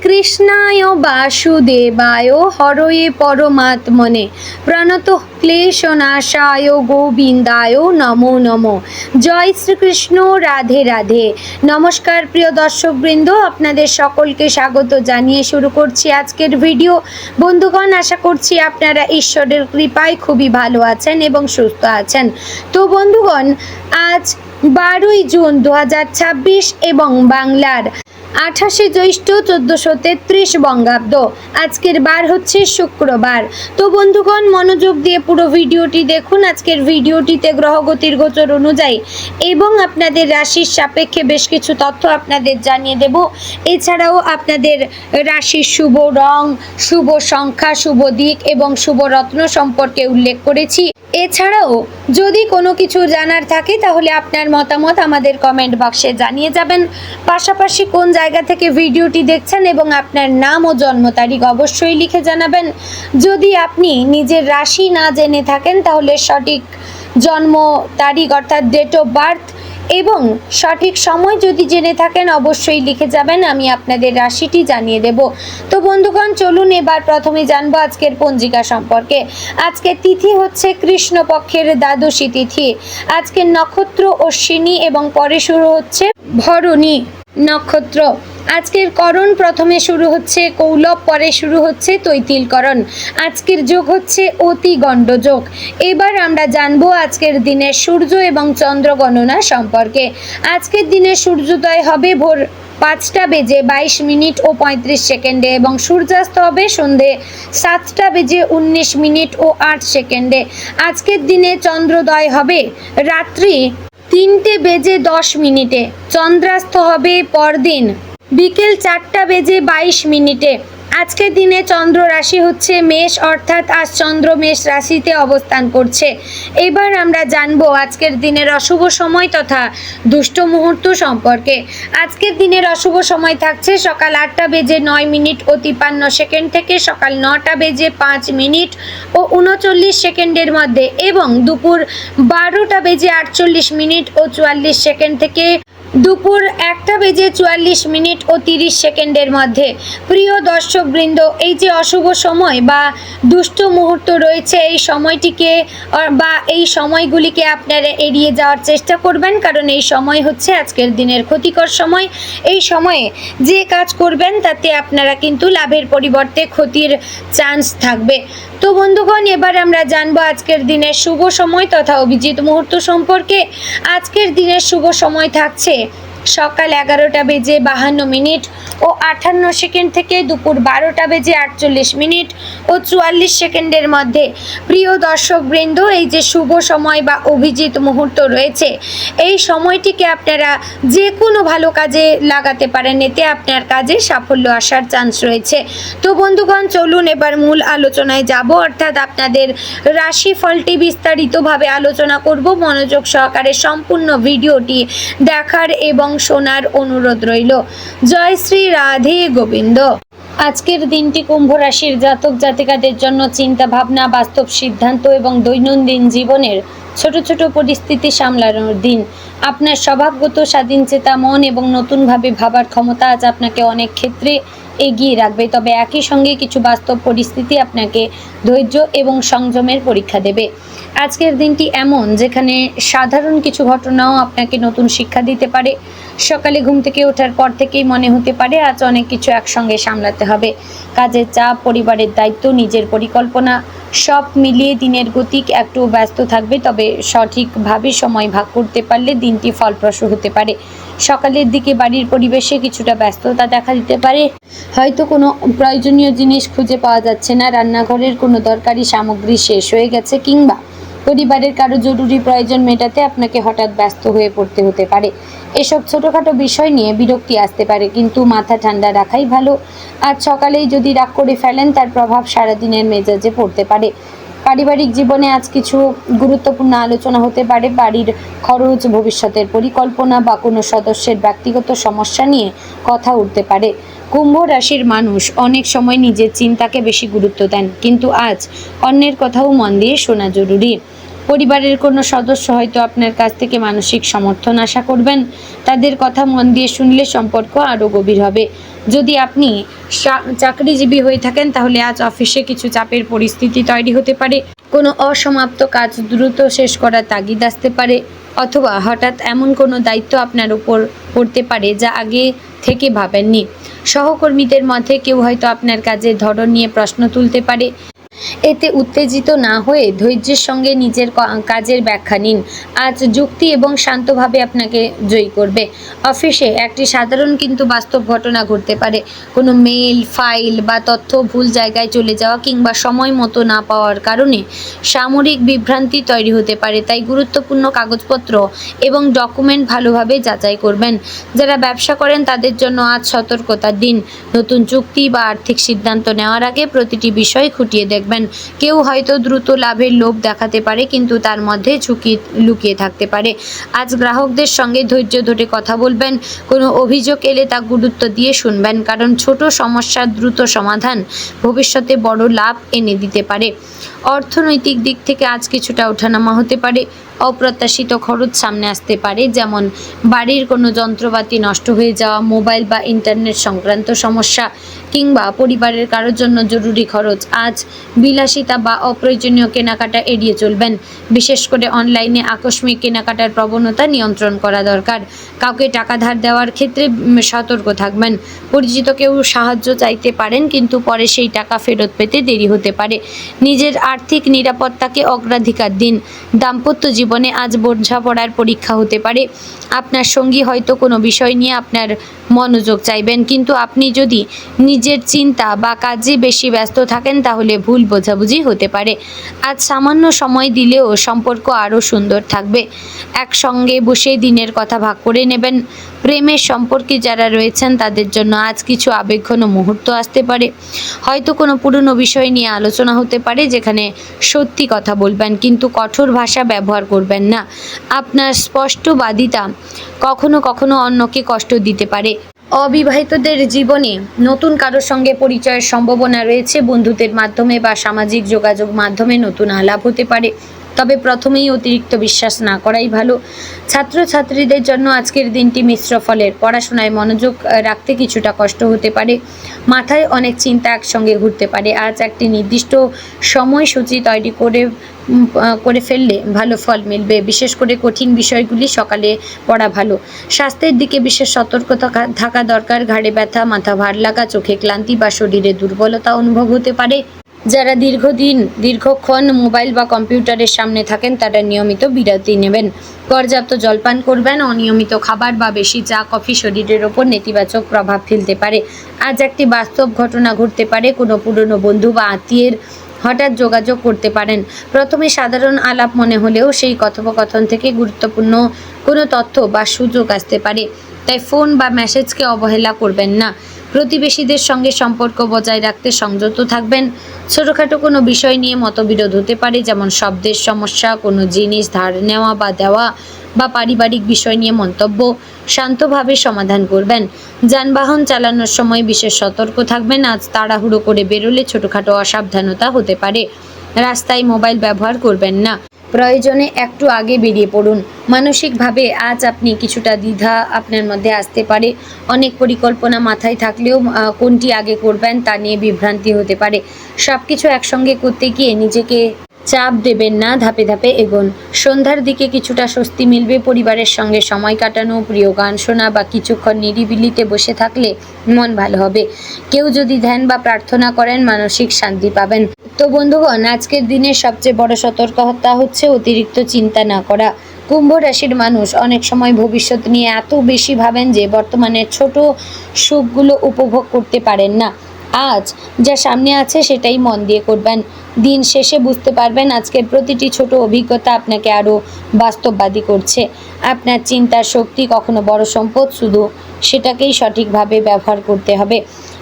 কৃষ্ণায় বাসুদেবায় হরয়ে পরমাত্মনে প্রণতঃ ক্লেশনাশায় গোবিন্দায় নমো নমো। জয় শ্রীকৃষ্ণ, রাধে রাধে। নমস্কার প্রিয় দর্শকবৃন্দ, আপনাদের সকলকে স্বাগত জানিয়ে শুরু করছি আজকের ভিডিও। বন্ধুগণ, আশা করছি আপনারা ঈশ্বরের কৃপায় খুবই ভালো আছেন এবং সুস্থ আছেন। তো বন্ধুগণ, আজ 12ই জুন 2026 এবং বাংলার 28শে জ্যৈষ্ঠ 1433 বঙ্গাব্দ। আজকের বার হচ্ছে শুক্রবার। তো বন্ধুগণ, মনোযোগ দিয়ে পুরো ভিডিওটি দেখুন। আজকের ভিডিওটিতে গ্রহগতির গোচর অনুযায়ী এবং আপনাদের রাশির সাপেক্ষে বেশ কিছু তথ্য আপনাদের জানিয়ে দেব। এছাড়াও আপনাদের রাশির শুভ রং, শুভ সংখ্যা, শুভ দিক এবং শুভ রত্ন সম্পর্কে উল্লেখ করেছি। এছাড়াও যদি কোনো কিছু জানার থাকে তাহলে আপনার মতামত আমাদের কমেন্ট বক্সে জানিয়ে যাবেন। পাশাপাশি কোন জায়গা থেকে ভিডিওটি দেখছেন এবং আপনার নাম ও জন্ম তারিখ অবশ্যই লিখে জানাবেন। যদি আপনি নিজের রাশি না জেনে থাকেন তাহলে সঠিক জন্ম তারিখ অর্থাৎ ডেট অফ বার্থ এবং সঠিক সময় যদি জেনে থাকেন অবশ্যই লিখে যাবেন, আমি আপনাদের রাশিটি জানিয়ে দেব। তো বন্ধুগণ, চলুন এবার প্রথমে জানবো আজকের পঞ্জিকা সম্পর্কে। আজকের তিথি হচ্ছে কৃষ্ণপক্ষের দ্বাদশী তিথি। আজকের নক্ষত্র অশ্বিনী এবং পরে শুরু হচ্ছে ভরণী নক্ষত্র। আজকের করণ প্রথমে শুরু হচ্ছে কৌলব, পরে শুরু হচ্ছে তৈতিলকরণ। আজকের যোগ হচ্ছে অতি গণ্ড যোগ। এবার আমরা জানবো আজকের দিনের সূর্য এবং চন্দ্র গণনা সম্পর্কে। আজকের দিনে সূর্যোদয় হবে ভোর 5:22 ও 35 সেকেন্ডে এবং সূর্যাস্ত হবে সন্ধে 7:19 ও 8 সেকেন্ডে। আজকের দিনে চন্দ্রোদয় হবে রাত্রি 3:10 চন্দ্রাস্ত হবে পরদিন বিকেল 4:22। আজকের দিনে চন্দ্র রাশি হচ্ছে মেষ, অর্থাৎ আজ চন্দ্র মেষ রাশিতে অবস্থান করছে। এবার আমরা জানবো আজকের দিনের অশুভ সময় তথা দুষ্ট মুহূর্ত সম্পর্কে। আজকের দিনের অশুভ সময় থাকছে সকাল 8:09 ও 53 সেকেন্ড থেকে সকাল 9:05 ও 39 সেকেন্ডের মধ্যে এবং দুপুর 12:48 ও 44 সেকেন্ড থেকে দুপুর 1:44 ও 30 সেকেন্ডের মধ্যে। প্রিয় দর্শকবৃন্দ, এই যে অশুভ সময় বা দুষ্ট মুহূর্ত রয়েছে, এই সময়টিকে বা এই সময়গুলিকে আপনারা এড়িয়ে যাওয়ার চেষ্টা করবেন, কারণ এই সময় হচ্ছে আজকের দিনের ক্ষতিকর সময়। এই সময়ে যে কাজ করবেন তাতে আপনারা কিন্তু লাভের পরিবর্তে ক্ষতির চান্স থাকবে। তো বন্ধুগণ, এবার আমরা জানবো আজকের দিনের শুভ সময় তথা অভিজিৎ মুহূর্ত সম্পর্কে। আজকের দিনের শুভ সময় থাকছে সকাল 11:52 ও 58 সেকেন্ড থেকে দুপুর 12:48 ও 44 সেকেন্ডের মধ্যে। প্রিয় দর্শকবৃন্দ, এই যে শুভ সময় বা অভিজিৎ মুহূর্ত রয়েছে, এই সময়টিকে আপনারা যে কোনো ভালো কাজে লাগাতে পারেন, এতে আপনার কাজে সাফল্য আসার চান্স রয়েছে। তো বন্ধুগণ, চলুন এবার মূল আলোচনায় যাব, অর্থাৎ আপনাদের রাশিফলটি বিস্তারিতভাবে আলোচনা করব। মনোযোগ সহকারে সম্পূর্ণ ভিডিওটি দেখার এবং শোনার অনুরোধ রইল। জয় শ্রী রাধে গোবিন্দ। আজকের দিনটি কুম্ভ রাশির জাতক জাতিকাদের জন্য চিন্তা ভাবনা, বাস্তব সিদ্ধান্ত এবং দৈনন্দিন জীবনের ছোট ছোট পরিস্থিতি সামলানোর দিন। আপনার স্বভাবগত স্বাধীনচেতা মন এবং নতুনভাবে ভাবার ক্ষমতা আজ আপনাকে অনেক ক্ষেত্রে এগিয়ে রাখবে, তবে একই সঙ্গে কিছু বাস্তব পরিস্থিতি আপনাকে ধৈর্য এবং সংযমের পরীক্ষা দেবে। আজকের দিনটি এমন যেখানে সাধারণ কিছু ঘটনাও আপনাকে নতুন শিক্ষা দিতে পারে। সকালে ঘুম থেকে ওঠার পর থেকেই মনে হতে পারে আজ অনেক কিছু একসঙ্গে সামলাতে হবে। কাজের চাপ, পরিবারের দায়িত্ব, নিজের পরিকল্পনা সব মিলিয়ে দিনের গতি একটু ব্যস্ত থাকবে, তবে সঠিকভাবে সময় ভাগ করতে পারলে দিনটি ফলপ্রসূ হতে পারে। সকালের দিকে বাড়ির পরিবেশে কিছুটা ব্যস্ততা দেখা দিতে পারে। হয়তো কোনো প্রয়োজনীয় জিনিস খুঁজে পাওয়া যাচ্ছে না, রান্নাঘরের কোনো দরকারি সামগ্রী শেষ হয়ে গেছে, কিংবা পরিবারের কারো জরুরি প্রয়োজন মেটাতে আপনাকে হঠাৎ ব্যস্ত হয়ে পড়তে হতে পারে। এসব ছোটোখাটো বিষয় নিয়ে বিরক্তি আসতে পারে, কিন্তু মাথা ঠান্ডা রাখাই ভালো। আজ সকালেই যদি রাগ করে ফেলেন তার প্রভাব সারাদিনের মেজাজে পড়তে পারে। পারিবারিক জীবনে আজ কিছু গুরুত্বপূর্ণ আলোচনা হতে পারে। বাড়ির খরচ, ভবিষ্যতের পরিকল্পনা বা কোনো সদস্যের ব্যক্তিগত সমস্যা নিয়ে কথা উঠতে পারে। কুম্ভ রাশির মানুষ অনেক সময় নিজের চিন্তাকে বেশি গুরুত্ব দেন, কিন্তু আজ অন্যের কথাও মন দিয়ে শোনা জরুরি। পরিবারের কোনো সদস্য হয়তো আপনার কাছ থেকে মানসিক সমর্থন আশা করবেন। তাদের কথা মন দিয়ে শুনলে সম্পর্ক আরও গভীর হবে। যদি আপনি চাকরিজীবী হয়ে থাকেন তাহলে আজ অফিসে কিছু চাপের পরিস্থিতি তৈরি হতে পারে। কোনো অসমাপ্ত কাজ দ্রুত শেষ করার তাগিদ আসতে পারে, অথবা হঠাৎ এমন কোনো দায়িত্ব আপনার উপর পড়তে পারে যা আগে থেকে ভাবেননি। সহকর্মীদের মধ্যে কেউ হয়তো আপনার কাজের ধরন নিয়ে প্রশ্ন তুলতে পারে। এতে উত্তেজিত না হয়ে ধৈর্যের সঙ্গে নিজের কাজের ব্যাখ্যা নিন। আজ যুক্তি এবং শান্তভাবে আপনাকে জয়ী করবে। অফিসে একটি সাধারণ কিন্তু বাস্তব ঘটনা ঘটতে পারে। কোনো মেল, ফাইল বা তথ্য ভুল জায়গায় চলে যাওয়া কিংবা সময় মতো না পাওয়ার কারণে সামরিক বিভ্রান্তি তৈরি হতে পারে। তাই গুরুত্বপূর্ণ কাগজপত্র এবং ডকুমেন্ট ভালোভাবে যাচাই করবেন। যারা ব্যবসা করেন তাদের জন্য আজ সতর্কতার দিন। নতুন চুক্তি বা আর্থিক সিদ্ধান্ত নেওয়ার আগে প্রতিটি বিষয় খুঁটিয়ে দেখবেন। কেউ হয়তো দ্রুত লাভের লোভ দেখাতে পারে, কিন্তু তার মধ্যে ঝুঁকি লুকিয়ে থাকতে পারে। আজ গ্রাহকদের সঙ্গে ধৈর্য ধরে কথা বলবেন। কোনো অভিযোগ এলে তা গুরুত্ব দিয়ে শুনবেন, কারণ ছোট সমস্যার দ্রুত সমাধান ভবিষ্যতে বড় লাভ এনে দিতে পারে। অর্থনৈতিক দিক থেকে আজ কিছুটা ওঠানামা হতে পারে। অপ্রত্যাশিত খরচ সামনে আসতে পারে, যেমন বাড়ির কোনো যন্ত্রপাতি নষ্ট হয়ে যাওয়া, মোবাইল বা ইন্টারনেট সংক্রান্ত সমস্যা, কিংবা পরিবারের কারোর জন্য জরুরি খরচ। আজ বিলাসিতা বা অপ্রয়োজনীয় কেনাকাটা এড়িয়ে চলবেন। বিশেষ করে অনলাইনে আকস্মিক কেনাকাটার প্রবণতা নিয়ন্ত্রণ করা দরকার। কাউকে টাকা ধার দেওয়ার ক্ষেত্রে সতর্ক থাকবেন। পরিচিত কেউ সাহায্য চাইতে পারেন, কিন্তু পরে সেই টাকা ফেরত পেতে দেরি হতে পারে। নিজের আর্থিক নিরাপত্তাকে অগ্রাধিকার দিন। দাম্পত্য জীবনে আজ বোঝাপড়ার পরীক্ষা হতে পারে। আপনার সঙ্গী হয়তো কোনো বিষয় নিয়ে আপনার মনোযোগ চাইবেন, কিন্তু আপনি যদি নিজের চিন্তা বা কাজে বেশি ব্যস্ত থাকেন তাহলে ভুল বোঝাবুঝি হতে পারে। আজ সামান্য সময় দিলেও সম্পর্ক আরও সুন্দর থাকবে। একসঙ্গে বসে দিনের কথা ভাগ করে নেবেন। প্রেমের সম্পর্কে যারা রয়েছেন তাদের জন্য আজ কিছু আবেগঘন মুহূর্ত আসতে পারে। হয়তো কোনো পুরনো বিষয় নিয়ে আলোচনা হতে পারে, যেখানে সত্যি কথা বলবেন কিন্তু কঠোর ভাষা ব্যবহার করবেন না। আপনার স্পষ্টবাদিতা কখনো কখনো অন্যকে কষ্ট দিতে পারে। অবিবাহিতদের জীবনে নতুন কারোর সঙ্গে পরিচয়ের সম্ভাবনা রয়েছে। বন্ধুদের মাধ্যমে বা সামাজিক যোগাযোগ মাধ্যমে নতুন আলাপ হতে পারে, তবে প্রথমেই অতিরিক্ত বিশ্বাস না করাই ভালো। ছাত্রছাত্রীদের জন্য আজকের দিনটি মিশ্র ফলের। পড়াশোনায় মনোযোগ রাখতে কিছুটা কষ্ট হতে পারে। মাথায় অনেক চিন্তা একসঙ্গে ঘুরতে পারে। আজ একটি নির্দিষ্ট সময়সূচি তৈরি করে ফেললে ভালো ফল মিলবে। বিশেষ করে কঠিন বিষয়গুলি সকালে পড়া ভালো। স্বাস্থ্যের দিকে বিশেষ সতর্ক থাকা দরকার। ঘাড়ে ব্যথা, মাথা ভার লাগা, চোখে ক্লান্তি বা শরীরে দুর্বলতা অনুভব হতে পারে। যারা দীর্ঘক্ষণ মোবাইল বা কম্পিউটারের সামনে থাকেন তারা নিয়মিত বিরতি নেবেন। পর্যাপ্ত জলপান করবেন। অনিয়মিত খাবার বা বেশি চা কফি শরীরের ওপর নেতিবাচক প্রভাব ফেলতে পারে। আজ একটি বাস্তব ঘটনা ঘটতে পারে। কোনো পুরনো বন্ধু বা আত্মীয়ের হঠাৎ যোগাযোগ করতে পারেন। প্রথমে সাধারণ আলাপ মনে হলেও সেই কথোপকথন থেকে গুরুত্বপূর্ণ কোনো তথ্য বা সুযোগ আসতে পারে। তাই ফোন বা মেসেজকে অবহেলা করবেন না। প্রতিবেশীদের সঙ্গে সম্পর্ক বজায় রাখতে সংযত থাকবেন। ছোটোখাটো কোনো বিষয় নিয়ে মতবিরোধ হতে পারে, যেমন শব্দের সমস্যা, কোনো জিনিস ধার নেওয়া বা দেওয়া, বা পারিবারিক বিষয় নিয়ে মন্তব্য। শান্তভাবে সমাধান করবেন। যানবাহন চালানোর সময় বিশেষ সতর্ক থাকবেন। আজ তাড়াহুড়ো করে বেরোলে ছোটোখাটো অসাবধানতা হতে পারে। রাস্তায় মোবাইল ব্যবহার করবেন না। প্রয়োজনে একটু আগে বেরিয়ে পড়ুন। মানসিকভাবে আজ আপনি কিছুটা দ্বিধা আপনার মধ্যে আসতে পারে। অনেক পরিকল্পনা মাথায় থাকলেও কোনটি আগে করবেন তা নিয়ে বিভ্রান্তি হতে পারে। সব কিছু একসঙ্গে করতে গিয়ে নিজেকে চাপ দেবেন না, ধাপে ধাপে এগোন। সন্ধ্যার দিকে কিছুটা স্বস্তি মিলবে। পরিবারের সঙ্গে সময় কাটানো, প্রিয় গান শোনা বা কিছুক্ষণ নিরিবিলিতে বসে থাকলে মন ভালো হবে। কেউ যদি ধ্যান বা প্রার্থনা করেন মানসিক শান্তি পাবেন। তো বন্ধুগণ, আজকের দিনের সবচেয়ে বড় সতর্কতা হচ্ছে অতিরিক্ত চিন্তা না করা। কুম্ভ রাশির মানুষ অনেক সময় ভবিষ্যৎ নিয়ে এত বেশি ভাবেন যে বর্তমানের ছোট সুখগুলো উপভোগ করতে পারেন না। আজ যা সামনে আছে সেটাই মন দিয়ে করবেন। দিন শেষে বুঝতে পারবেন আজকের প্রতিটি ছোট অভিজ্ঞতা আপনাকে আরও বাস্তববাদী করছে। আপনার চিন্তার শক্তি কখনো বড় সম্পদ, শুধু সেটাকেই সঠিকভাবে ব্যবহার করতে হবে।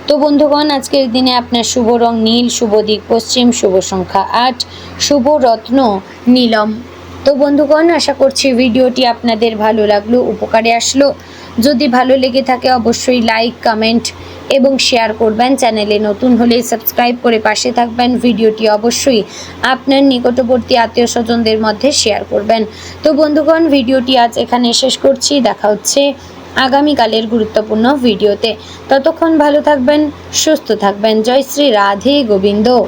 তো বন্ধুগণ, আজকের দিনে আপনার শুভ রং নীল, শুভ দিক পশ্চিম, শুভ সংখ্যা 8, শুভ রত্ন নীলম। তো বন্ধুগণ, আশা করছি ভিডিওটি আপনাদের ভালো লাগলো, উপকারে আসলো। যদি ভালো লেগে থাকে অবশ্যই লাইক, কমেন্ট এবং শেয়ার করবেন। চ্যানেলে নতুন হলে সাবস্ক্রাইব করে পাশে থাকবেন। ভিডিওটি অবশ্যই আপনার নিকটবর্তী আত্মীয় স্বজনদের মধ্যে শেয়ার করবেন। তো বন্ধুগণ, ভিডিওটি আজ এখানে শেষ করছি। দেখা হচ্ছে আগামীকালের গুরুত্বপূর্ণ ভিডিওতে। ততক্ষণ ভালো থাকবেন, সুস্থ থাকবেন। জয় শ্রী রাধে গোবিন্দ।